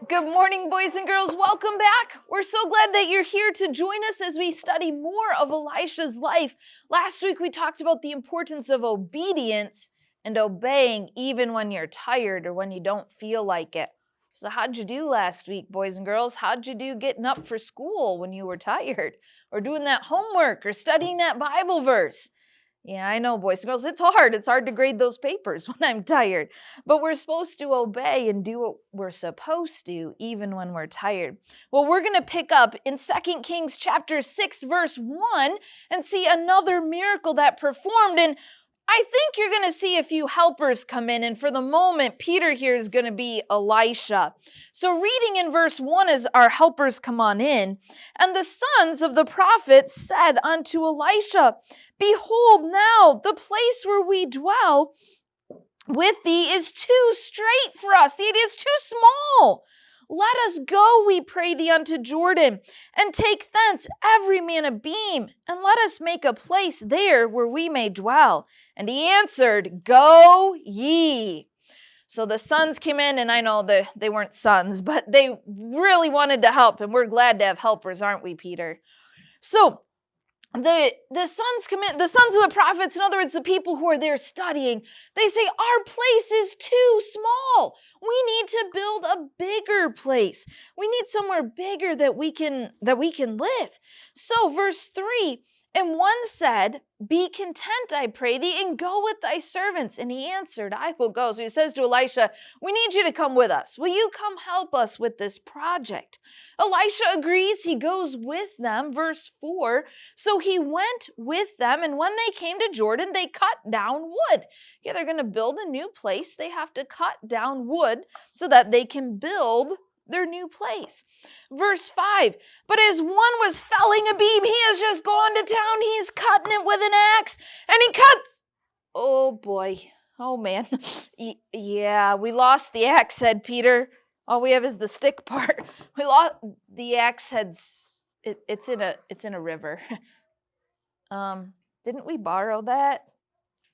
Good morning, boys and girls. Welcome back. We're so glad that you're here to join us as we study more of Elisha's life. Last week, we talked about the importance of obedience and obeying even when you're tired or when you don't feel like it. So how'd you do last week, boys and girls? How'd you do getting up for school when you were tired? Or doing that homework or studying that Bible verse? Yeah, I know, boys and girls, it's hard. It's hard to grade those papers when I'm tired. But we're supposed to obey and do what we're supposed to, even when we're tired. Well, we're going to pick up in 2 Kings chapter 6, verse 1, and see another miracle that performed. And I think you're going to see a few helpers come in. And for the moment, Peter here is going to be Elisha. So reading in verse 1 as our helpers come on in, and the sons of the prophets said unto Elisha, Behold now, the place where we dwell with thee is too straight for us. It is too small. Let us go, we pray thee, unto Jordan, and take thence every man a beam, and let us make a place there where we may dwell. And he answered, Go ye. So the sons came in, and I know that they weren't sons, but they really wanted to help, and we're glad to have helpers, aren't we, Peter? So the sons come in, the sons of the prophets, in other words, the people who are there studying, they say, our place is too small. We need to build a bigger place. We need somewhere bigger that we can live. So verse 3, and one said, Be content, I pray thee, and go with thy servants. And he answered, I will go. So he says to Elisha, we need you to come with us. Will you come help us with this project? Elisha agrees. He goes with them. Verse 4, so he went with them, and when they came to Jordan, they cut down wood. Yeah, they're going to build a new place. They have to cut down wood so that they can build their new place. Verse 5, but as one was felling a beam, he has just gone to town. He's cutting it with an axe, and he cuts. Oh boy. Oh man. Yeah, we lost the axe head, Peter. All we have is the stick part. We lost the axe heads. It's in a river. Didn't we borrow that?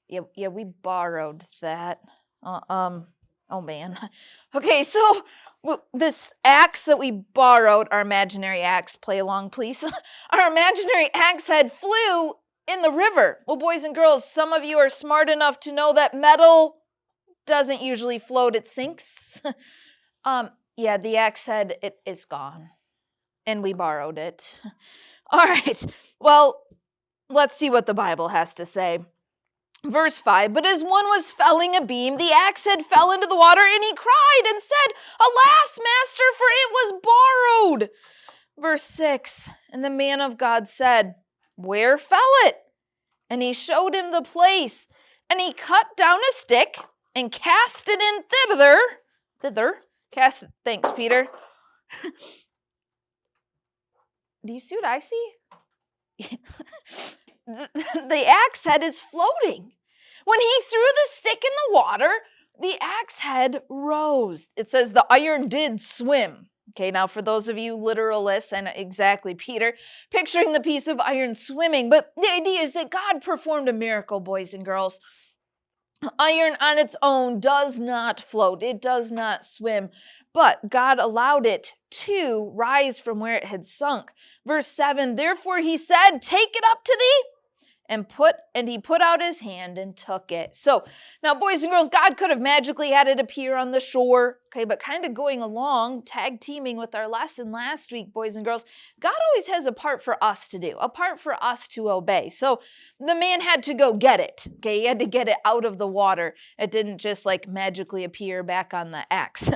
Yeah, we borrowed that. Oh man. Okay, so this axe that we borrowed, our imaginary axe, play along please. Our imaginary axe head flew in the river. Well, boys and girls, some of you are smart enough to know that metal doesn't usually float, it sinks. Yeah, the axe head, it is gone. And we borrowed it. All right, well, let's see what the Bible has to say. Verse 5, but as one was felling a beam, the axe head fell into the water, and he cried and said, Alas, master, for it was borrowed. Verse 6, and the man of God said, Where fell it? And he showed him the place, and he cut down a stick and cast it in thither. Thanks, Peter. Do you see what I see? The axe head is floating. When he threw the stick in the water, the axe head rose. It says the iron did swim. Okay, now for those of you literalists, and exactly, Peter, picturing the piece of iron swimming, but the idea is that God performed a miracle, boys and girls. Iron on its own does not float. It does not swim. But God allowed it to rise from where it had sunk. Verse 7, therefore he said, Take it up to thee. And he put out his hand and took it. So now, boys and girls, God could have magically had it appear on the shore. Okay, but kind of going along, tag teaming with our lesson last week, boys and girls, God always has a part for us to do, a part for us to obey. So the man had to go get it. Okay, he had to get it out of the water. It didn't just like magically appear back on the axe.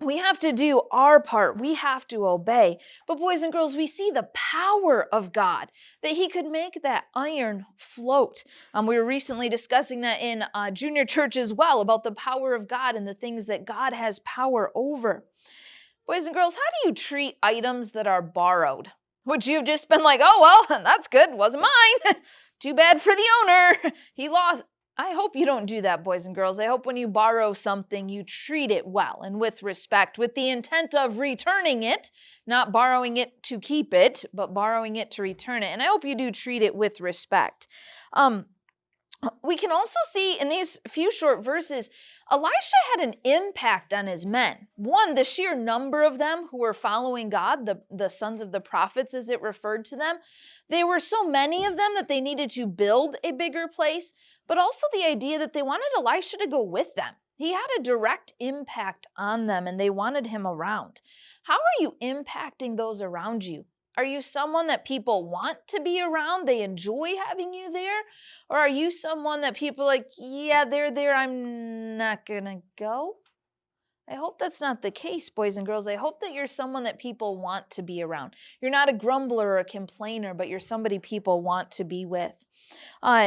We have to do our part. We have to obey. But boys and girls, we see the power of God, that he could make that iron float. We were recently discussing that in junior church as well, about the power of God and the things that God has power over. Boys and girls, how do you treat items that are borrowed? Would you have just been like, oh, well, that's good, wasn't mine. Too bad for the owner. He lost. I hope you don't do that, boys and girls. I hope when you borrow something, you treat it well and with respect, with the intent of returning it, not borrowing it to keep it, but borrowing it to return it. And I hope you do treat it with respect. We can also see in these few short verses, Elisha had an impact on his men. One, the sheer number of them who were following God, the sons of the prophets, as it referred to them. There were so many of them that they needed to build a bigger place, but also the idea that they wanted Elisha to go with them. He had a direct impact on them and they wanted him around. How are you impacting those around you? Are you someone that people want to be around? They enjoy having you there? Or are you someone that people are like, yeah, they're there, I'm not gonna go? I hope that's not the case, boys and girls. I hope that you're someone that people want to be around. You're not a grumbler or a complainer, but you're somebody people want to be with.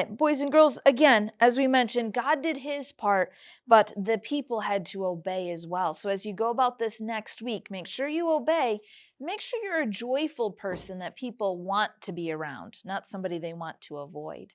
Boys and girls, again, as we mentioned, God did his part, but the people had to obey as well. So as you go about this next week, make sure you obey. Make sure you're a joyful person that people want to be around, not somebody they want to avoid.